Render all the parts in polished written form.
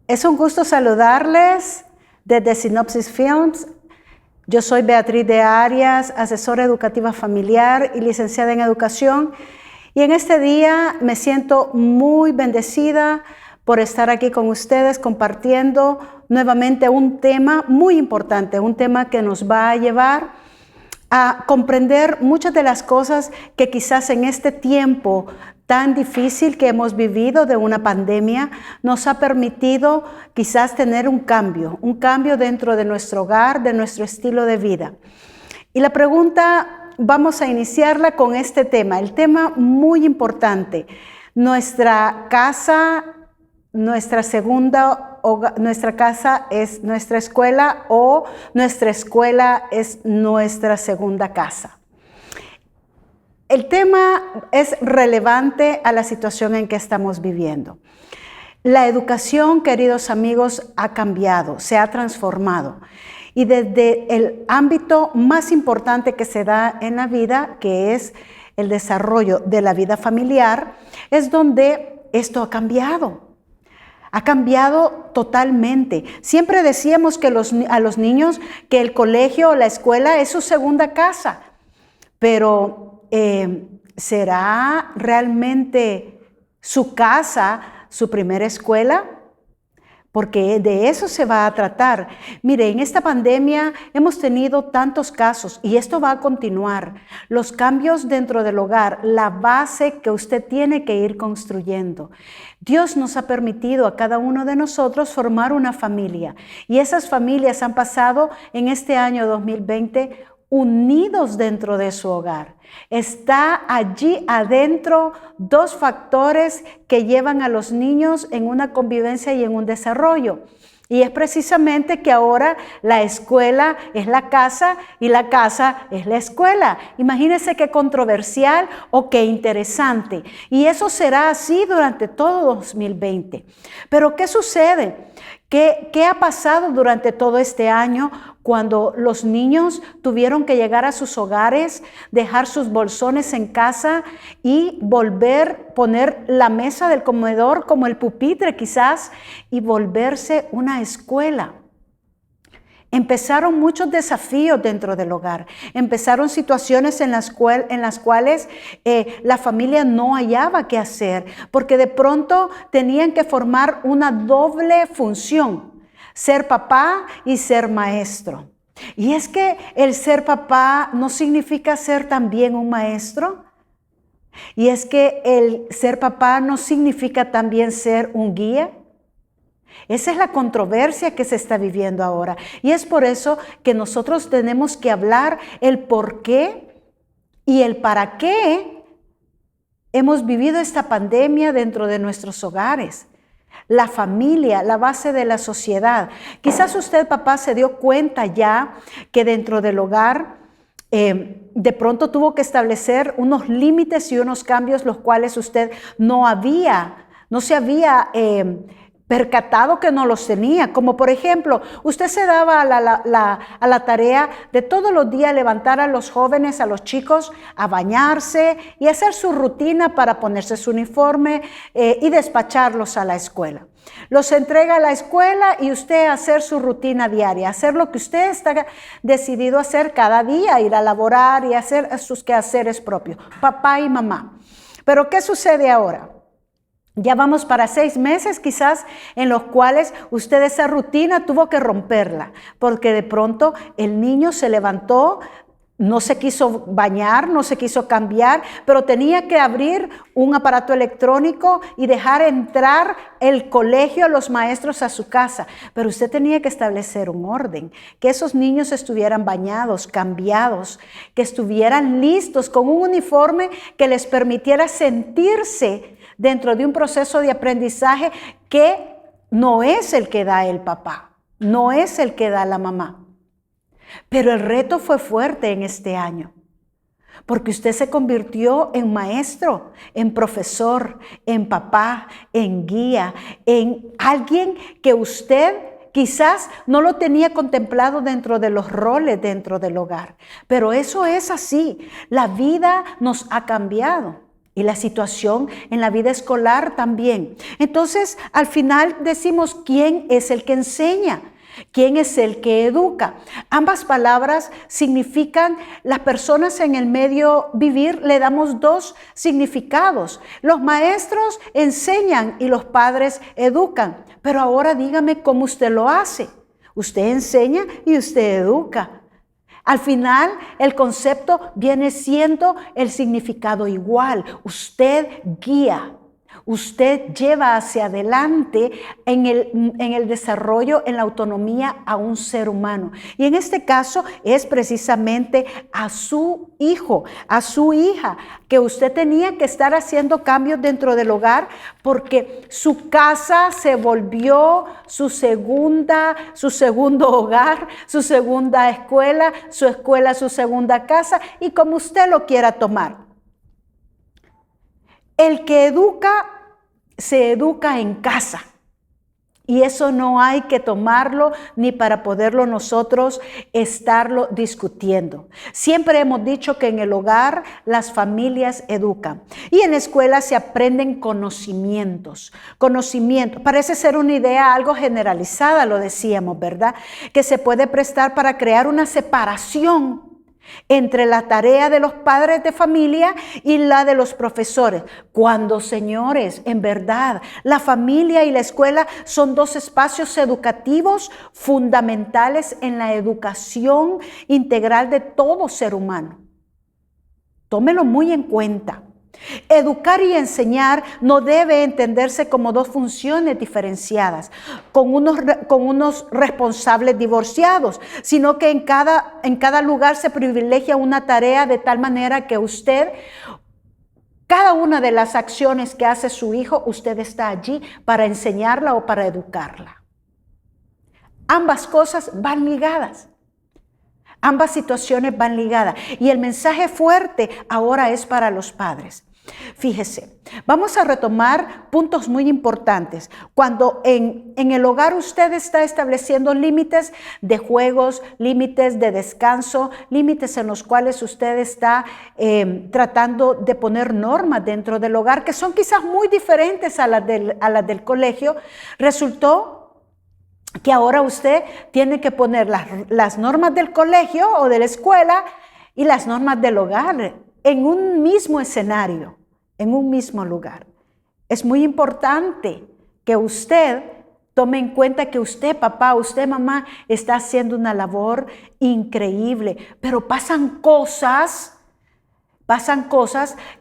Es un gusto saludarles desde Sinopsis Films. Yo soy Beatriz de Arias, asesora educativa familiar y licenciada en educación. Y en este día me siento muy bendecida por estar aquí con ustedes compartiendo nuevamente un tema muy importante, un tema que nos va a llevar a comprender muchas de las cosas que quizás en este tiempo tan difícil que hemos vivido de una pandemia nos ha permitido quizás tener un cambio dentro de nuestro hogar, de nuestro estilo de vida. Y la pregunta vamos a iniciarla con este tema, el tema muy importante. Nuestra casa, nuestra casa es nuestra escuela o nuestra escuela es nuestra segunda casa. El tema es relevante a la situación en que estamos viviendo. La educación, queridos amigos, ha cambiado, se ha transformado. Y desde el ámbito más importante que se da en la vida, que es el desarrollo de la vida familiar, es donde esto ha cambiado. Ha cambiado totalmente. Siempre decíamos que a los niños que el colegio o la escuela es su segunda casa, pero ¿será realmente su casa su primera escuela? Porque de eso se va a tratar. Mire, en esta pandemia hemos tenido tantos casos y esto va a continuar. Los cambios dentro del hogar, la base que usted tiene que ir construyendo. Dios nos ha permitido a cada uno de nosotros formar una familia y esas familias han pasado en este año 2020 unidos dentro de su hogar. Está allí adentro dos factores que llevan a los niños en una convivencia y en un desarrollo. Y es precisamente que ahora la escuela es la casa y la casa es la escuela. Imagínense qué controversial o qué interesante. Y eso será así durante todo 2020. Pero ¿qué sucede? ¿Qué ha pasado durante todo este año cuando los niños tuvieron que llegar a sus hogares, dejar sus bolsones en casa y poner la mesa del comedor como el pupitre quizás y volverse una escuela? Empezaron muchos desafíos dentro del hogar, empezaron situaciones en las cuales la familia no hallaba qué hacer, porque de pronto tenían que formar una doble función, ser papá y ser maestro. Y es que el ser papá no significa ser también un maestro, y es que el ser papá no significa también ser un guía. Esa es la controversia que se está viviendo ahora. Y es por eso que nosotros tenemos que hablar el por qué y el para qué hemos vivido esta pandemia dentro de nuestros hogares. La familia, la base de la sociedad. Quizás usted, papá, se dio cuenta ya que dentro del hogar de pronto tuvo que establecer unos límites y unos cambios los cuales usted no se había percatado que no los tenía, como por ejemplo, usted se daba a la tarea de todos los días levantar a los jóvenes, a los chicos, a bañarse y hacer su rutina para ponerse su uniforme y despacharlos a la escuela. Los entrega a la escuela y usted hacer su rutina diaria, hacer lo que usted está decidido a hacer cada día, ir a laborar y hacer sus quehaceres propios, papá y mamá. Pero ¿qué sucede ahora? Ya vamos para 6 meses quizás en los cuales usted esa rutina tuvo que romperla, porque de pronto el niño se levantó, no se quiso bañar, no se quiso cambiar, pero tenía que abrir un aparato electrónico y dejar entrar el colegio, los maestros a su casa. Pero usted tenía que establecer un orden, que esos niños estuvieran bañados, cambiados, que estuvieran listos con un uniforme que les permitiera sentirse dentro de un proceso de aprendizaje que no es el que da el papá, no es el que da la mamá. Pero el reto fue fuerte en este año, porque usted se convirtió en maestro, en profesor, en papá, en guía, en alguien que usted quizás no lo tenía contemplado dentro de los roles dentro del hogar. Pero eso es así, la vida nos ha cambiado. Y la situación en la vida escolar también. Entonces, al final decimos, ¿quién es el que enseña? ¿Quién es el que educa? Ambas palabras significan, las personas en el medio vivir le damos dos significados. Los maestros enseñan y los padres educan. Pero ahora dígame cómo usted lo hace. Usted enseña y usted educa. Al final, el concepto viene siendo el significado igual. Usted guía, usted lleva hacia adelante en el desarrollo, en la autonomía a un ser humano. Y en este caso es precisamente a su hijo, a su hija, que usted tenía que estar haciendo cambios dentro del hogar porque su casa se volvió su segundo hogar, su segunda escuela, su segunda casa y como usted lo quiera tomar. El que educa, se educa en casa. Y eso no hay que tomarlo ni para poderlo nosotros estarlo discutiendo. Siempre hemos dicho que en el hogar las familias educan. Y en la escuela se aprenden conocimientos. Conocimiento. Parece ser una idea algo generalizada, lo decíamos, ¿verdad? Que se puede prestar para crear una separación entre la tarea de los padres de familia y la de los profesores. Cuando, señores, en verdad, la familia y la escuela son dos espacios educativos fundamentales en la educación integral de todo ser humano. Tómelo muy en cuenta. Educar y enseñar no debe entenderse como dos funciones diferenciadas, con unos responsables divorciados, sino que en cada lugar se privilegia una tarea de tal manera que usted, cada una de las acciones que hace su hijo, usted está allí para enseñarla o para educarla. Ambas cosas van ligadas. Ambas situaciones van ligadas. Y el mensaje fuerte ahora es para los padres. Fíjese, vamos a retomar puntos muy importantes. Cuando en el hogar usted está estableciendo límites de juegos, límites de descanso, límites en los cuales usted está tratando de poner normas dentro del hogar que son quizás muy diferentes a las del colegio, resultó que ahora usted tiene que poner las normas del colegio o de la escuela y las normas del hogar en un mismo escenario, en un mismo lugar. Es muy importante que usted tome en cuenta que usted, papá, usted, mamá, está haciendo una labor increíble, pero pasan cosas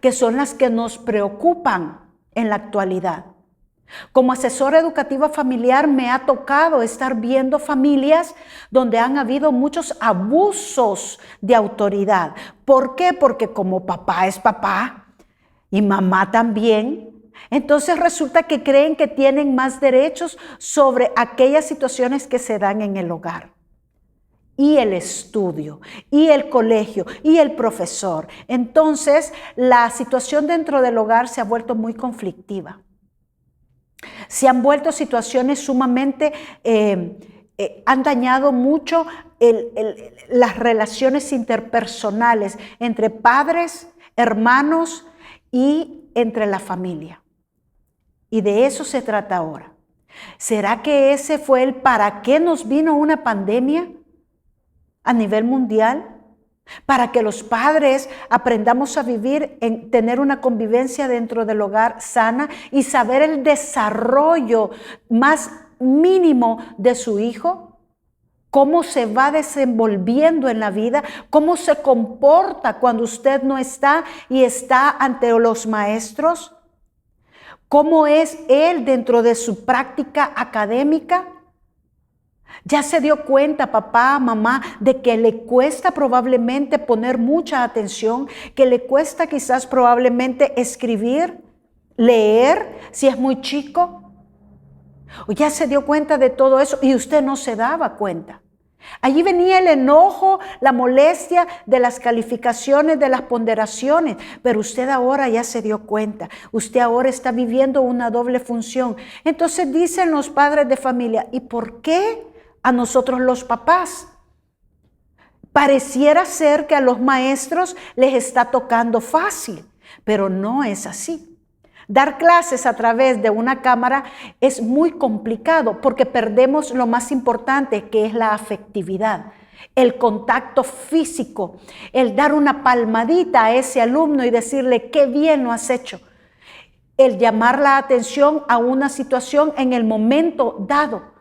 que son las que nos preocupan en la actualidad. Como asesora educativa familiar me ha tocado estar viendo familias donde han habido muchos abusos de autoridad. ¿Por qué? Porque como papá es papá y mamá también, entonces resulta que creen que tienen más derechos sobre aquellas situaciones que se dan en el hogar. Y el estudio, y el colegio, y el profesor. Entonces la situación dentro del hogar se ha vuelto muy conflictiva. Se han vuelto situaciones sumamente, han dañado mucho las relaciones interpersonales entre padres, hermanos y entre la familia. Y de eso se trata ahora. ¿Será que ese fue el para qué nos vino una pandemia a nivel mundial? Para que los padres aprendamos a vivir, en tener una convivencia dentro del hogar sana y saber el desarrollo más mínimo de su hijo, cómo se va desenvolviendo en la vida, cómo se comporta cuando usted no está y está ante los maestros, cómo es él dentro de su práctica académica. Ya se dio cuenta, papá, mamá, de que le cuesta probablemente poner mucha atención, que le cuesta quizás probablemente escribir, leer, si es muy chico. O ya se dio cuenta de todo eso y usted no se daba cuenta. Allí venía el enojo, la molestia de las calificaciones, de las ponderaciones, pero usted ahora ya se dio cuenta, usted ahora está viviendo una doble función. Entonces dicen los padres de familia, ¿y por qué a nosotros los papás? Pareciera ser que a los maestros les está tocando fácil. pero no es así. Dar clases a través de una cámara es muy complicado porque perdemos lo más importante, que es la afectividad, el contacto físico, el dar una palmadita a ese alumno y decirle qué bien lo has hecho, el llamar la atención a una situación en el momento dado.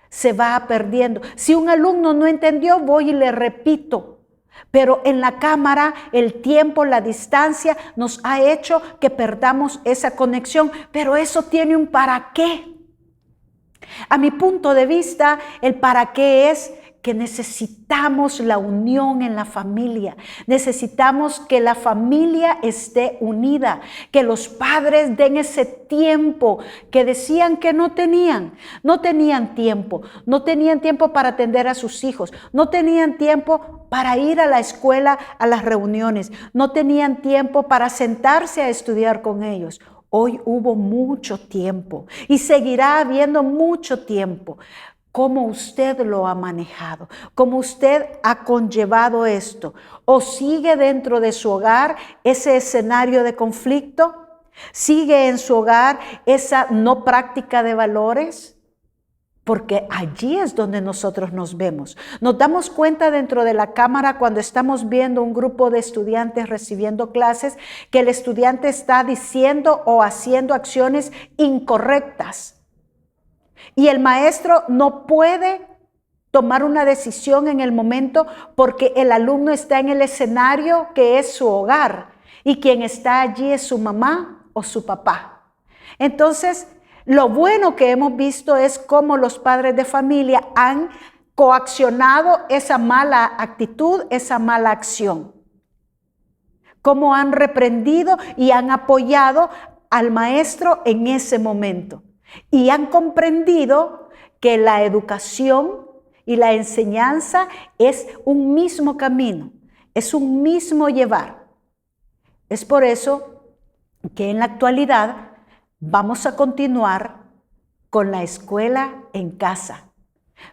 Se va perdiendo. Si un alumno no entendió, voy y le repito. Pero en la cámara, el tiempo, la distancia nos ha hecho que perdamos esa conexión. Pero eso tiene un para qué. A mi punto de vista, el para qué es que necesitamos la unión en la familia. Necesitamos que la familia esté unida, que los padres den ese tiempo que decían que no tenían. No tenían tiempo para atender a sus hijos, no tenían tiempo para ir a la escuela, a las reuniones, no tenían tiempo para sentarse a estudiar con ellos. Hoy hubo mucho tiempo y seguirá habiendo mucho tiempo. ¿Cómo usted lo ha manejado? ¿Cómo usted ha conllevado esto? ¿O sigue dentro de su hogar ese escenario de conflicto? ¿Sigue en su hogar esa no práctica de valores? Porque allí es donde nosotros nos vemos. Nos damos cuenta dentro de la cámara cuando estamos viendo un grupo de estudiantes recibiendo clases que el estudiante está diciendo o haciendo acciones incorrectas. Y el maestro no puede tomar una decisión en el momento porque el alumno está en el escenario que es su hogar y quien está allí es su mamá o su papá. Entonces, lo bueno que hemos visto es cómo los padres de familia han coaccionado esa mala actitud, esa mala acción. Cómo han reprendido y han apoyado al maestro en ese momento. Y han comprendido que la educación y la enseñanza es un mismo camino, es un mismo llevar. Es por eso que en la actualidad vamos a continuar con la escuela en casa.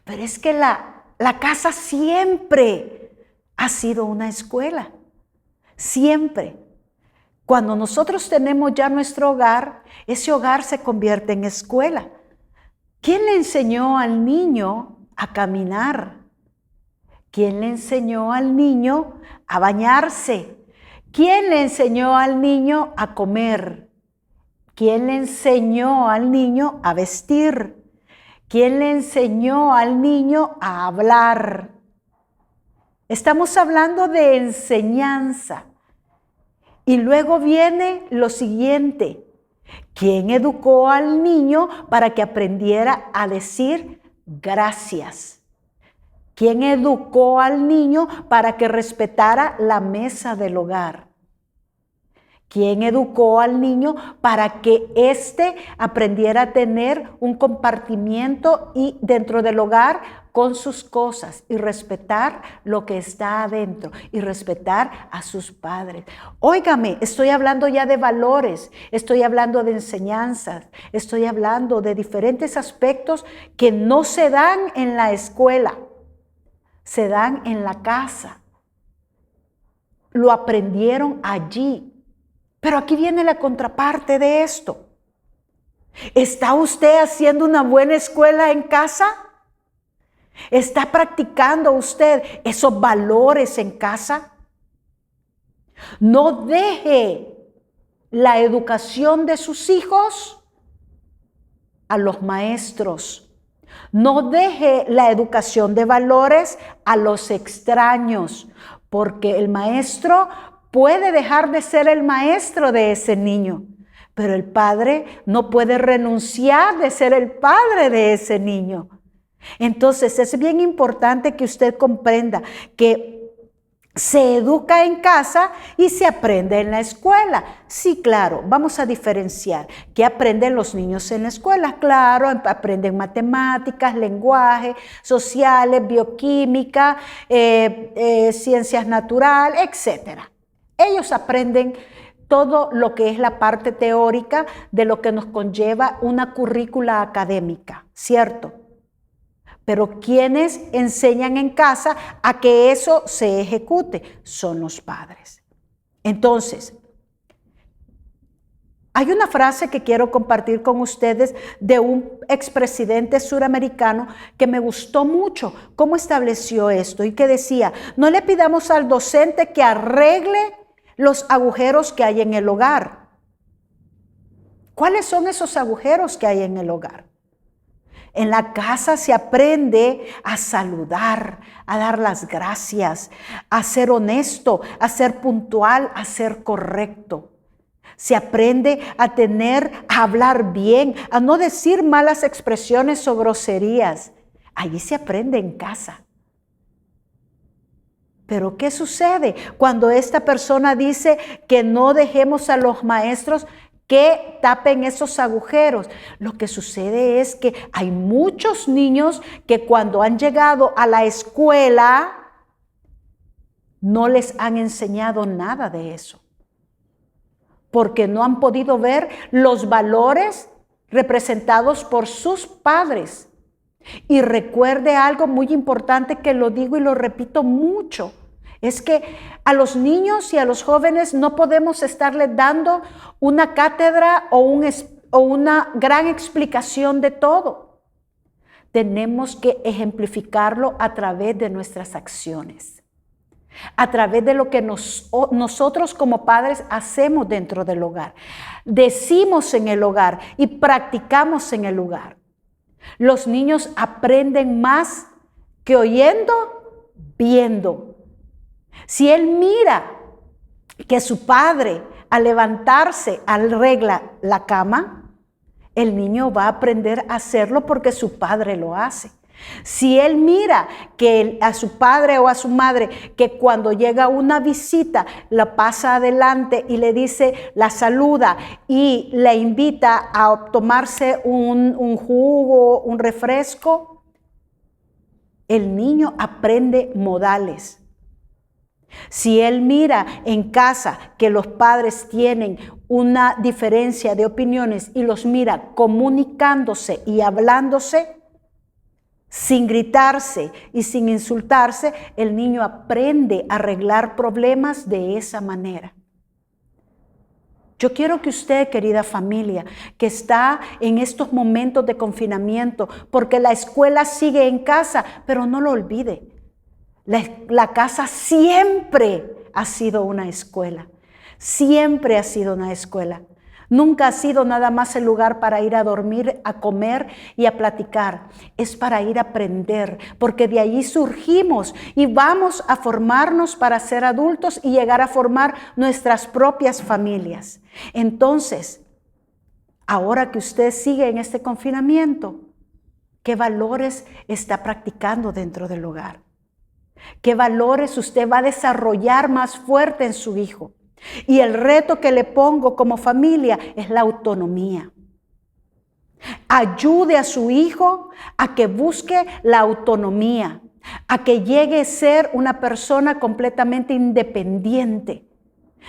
Pero es que la casa siempre ha sido una escuela, siempre. Cuando nosotros tenemos ya nuestro hogar, ese hogar se convierte en escuela. ¿Quién le enseñó al niño a caminar? ¿Quién le enseñó al niño a bañarse? ¿Quién le enseñó al niño a comer? ¿Quién le enseñó al niño a vestir? ¿Quién le enseñó al niño a hablar? Estamos hablando de enseñanza. Y luego viene lo siguiente. ¿Quién educó al niño para que aprendiera a decir gracias? ¿Quién educó al niño para que respetara la mesa del hogar? ¿Quién educó al niño para que éste aprendiera a tener un compartimiento y dentro del hogar con sus cosas y respetar lo que está adentro y respetar a sus padres? Óigame, estoy hablando ya de valores, estoy hablando de enseñanzas, estoy hablando de diferentes aspectos que no se dan en la escuela, se dan en la casa. Lo aprendieron allí. Pero aquí viene la contraparte de esto. ¿Está usted haciendo una buena escuela en casa? ¿Está practicando usted esos valores en casa? No deje la educación de sus hijos a los maestros. No deje la educación de valores a los extraños, porque el maestro puede dejar de ser el maestro de ese niño, pero el padre no puede renunciar de ser el padre de ese niño. Entonces es bien importante que usted comprenda que se educa en casa y se aprende en la escuela. Sí, claro, vamos a diferenciar. ¿Qué aprenden los niños en la escuela? Claro, aprenden matemáticas, lenguaje, sociales, bioquímica, ciencias naturales, etc. Ellos aprenden todo lo que es la parte teórica de lo que nos conlleva una currícula académica, ¿cierto? Pero quienes enseñan en casa a que eso se ejecute son los padres. Entonces, Hay una frase que quiero compartir con ustedes de un expresidente suramericano que me gustó mucho, cómo estableció esto y que decía, no le pidamos al docente que arregle los agujeros que hay en el hogar. ¿Cuáles son esos agujeros que hay en el hogar? En la casa se aprende a saludar, a dar las gracias, a ser honesto, a ser puntual, a ser correcto. Se aprende a hablar bien, a no decir malas expresiones o groserías. Allí se aprende en casa. Pero ¿qué sucede cuando esta persona dice que no dejemos a los maestros que tapen esos agujeros? Lo que sucede es que hay muchos niños que cuando han llegado a la escuela no les han enseñado nada de eso, porque no han podido ver los valores representados por sus padres. Y recuerde algo muy importante que lo digo y lo repito mucho. Es que a los niños y a los jóvenes no podemos estarles dando una cátedra o una gran explicación de todo. Tenemos que ejemplificarlo a través de nuestras acciones, a través de lo que nosotros como padres hacemos dentro del hogar, decimos en el hogar y practicamos en el hogar. Los niños aprenden más que oyendo, viendo. Si él mira que su padre al levantarse arregla la cama, el niño va a aprender a hacerlo porque su padre lo hace. Si él mira que a su padre o a su madre que cuando llega una visita la pasa adelante y le dice, la saluda y le invita a tomarse un jugo, un refresco, el niño aprende modales. Si él mira en casa que los padres tienen una diferencia de opiniones y los mira comunicándose y hablándose, sin gritarse y sin insultarse, el niño aprende a arreglar problemas de esa manera. Yo quiero que usted, querida familia, que está en estos momentos de confinamiento, porque la escuela sigue en casa, pero no lo olvide. La casa siempre ha sido una escuela. Siempre ha sido una escuela. Nunca ha sido nada más el lugar para ir a dormir, a comer y a platicar. Es para ir a aprender, porque de allí surgimos y vamos a formarnos para ser adultos y llegar a formar nuestras propias familias. Entonces, ahora que usted sigue en este confinamiento, ¿qué valores está practicando dentro del hogar? ¿Qué valores usted va a desarrollar más fuerte en su hijo? Y el reto que le pongo como familia es la autonomía. Ayude a su hijo a que busque la autonomía, a que llegue a ser una persona completamente independiente.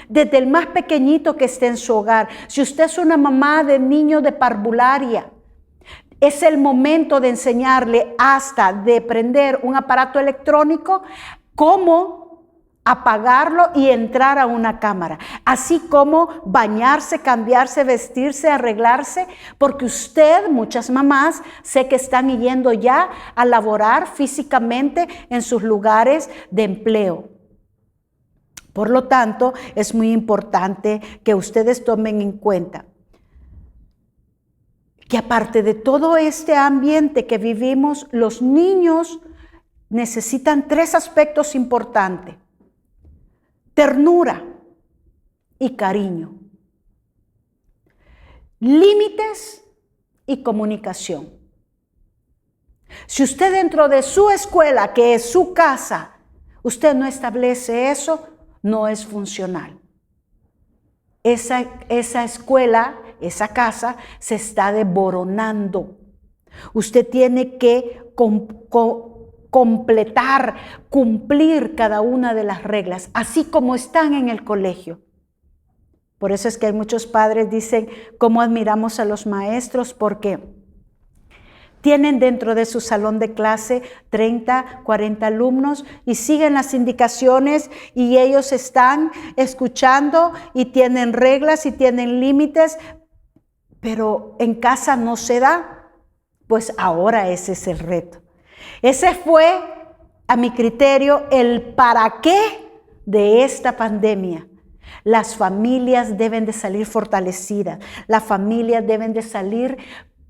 Desde el más pequeñito que esté en su hogar. Si usted es una mamá de niño de parvularia, es el momento de enseñarle hasta de prender un aparato electrónico, cómo apagarlo y entrar a una cámara. Así como bañarse, cambiarse, vestirse, arreglarse, porque usted, muchas mamás, sé que están yendo ya a laborar físicamente en sus lugares de empleo. Por lo tanto, es muy importante que ustedes tomen en cuenta que aparte de todo este ambiente que vivimos, los niños necesitan 3 aspectos importantes: ternura y cariño, límites y comunicación. Si usted dentro de su escuela, que es su casa, usted no establece eso, no es funcional. Esa escuela, esa casa se está desboronando. Usted tiene que completar, cumplir cada una de las reglas, así como están en el colegio. Por eso es que hay muchos padres dicen cómo admiramos a los maestros, porque Tienen dentro de su salón de clase 30, 40 alumnos y siguen las indicaciones y ellos están escuchando y tienen reglas y tienen límites, pero en casa no se da. Pues ahora ese es el reto. Ese fue, a mi criterio, el para qué de esta pandemia. Las familias deben de salir fortalecidas, las familias deben de salir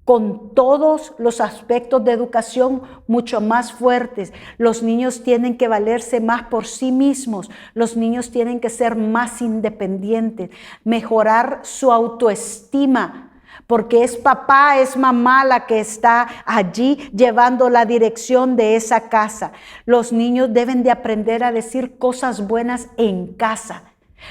con todos los aspectos de educación mucho más fuertes. Los niños tienen que valerse más por sí mismos, los niños tienen que ser más independientes, mejorar su autoestima, porque es papá, es mamá la que está allí llevando la dirección de esa casa. Los niños deben de aprender a decir cosas buenas en casa.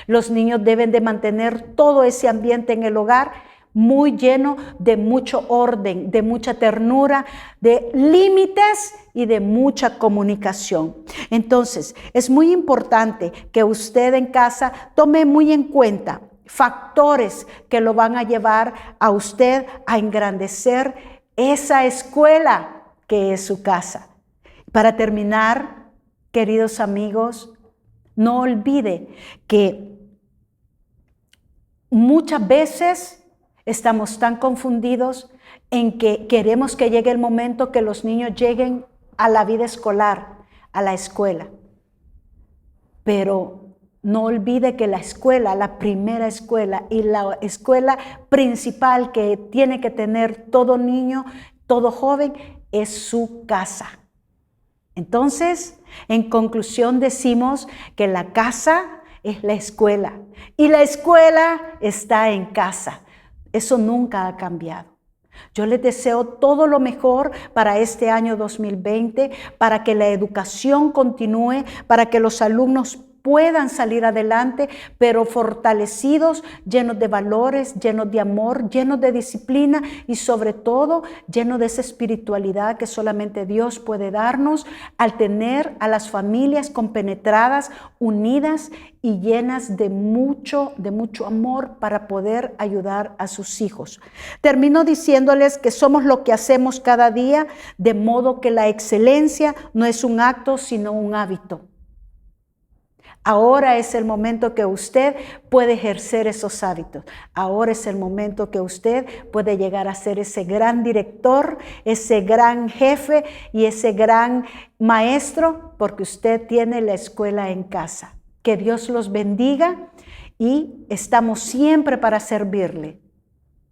Los niños deben de mantener todo ese ambiente en el hogar muy lleno de mucho orden, de mucha ternura, de límites y de mucha comunicación. Entonces, es muy importante que usted en casa tome muy en cuenta factores que lo van a llevar a usted a engrandecer esa escuela que es su casa. Para terminar, queridos amigos, no olvide que muchas veces estamos tan confundidos en que queremos que llegue el momento que los niños lleguen a la vida escolar, a la escuela. Pero no olvide que la escuela, la primera escuela y la escuela principal que tiene que tener todo niño, todo joven, es su casa. Entonces, en conclusión decimos que la casa es la escuela y la escuela está en casa. Eso nunca ha cambiado. Yo les deseo todo lo mejor para este año 2020, para que la educación continúe, para que los alumnos puedan salir adelante, pero fortalecidos, llenos de valores, llenos de amor, llenos de disciplina y sobre todo llenos de esa espiritualidad que solamente Dios puede darnos al tener a las familias compenetradas, unidas y llenas de mucho amor para poder ayudar a sus hijos. Termino diciéndoles que somos lo que hacemos cada día, de modo que la excelencia no es un acto, sino un hábito. Ahora es el momento que usted puede ejercer esos hábitos. Ahora es el momento que usted puede llegar a ser ese gran director, ese gran jefe y ese gran maestro, porque usted tiene la escuela en casa. Que Dios los bendiga y estamos siempre para servirle.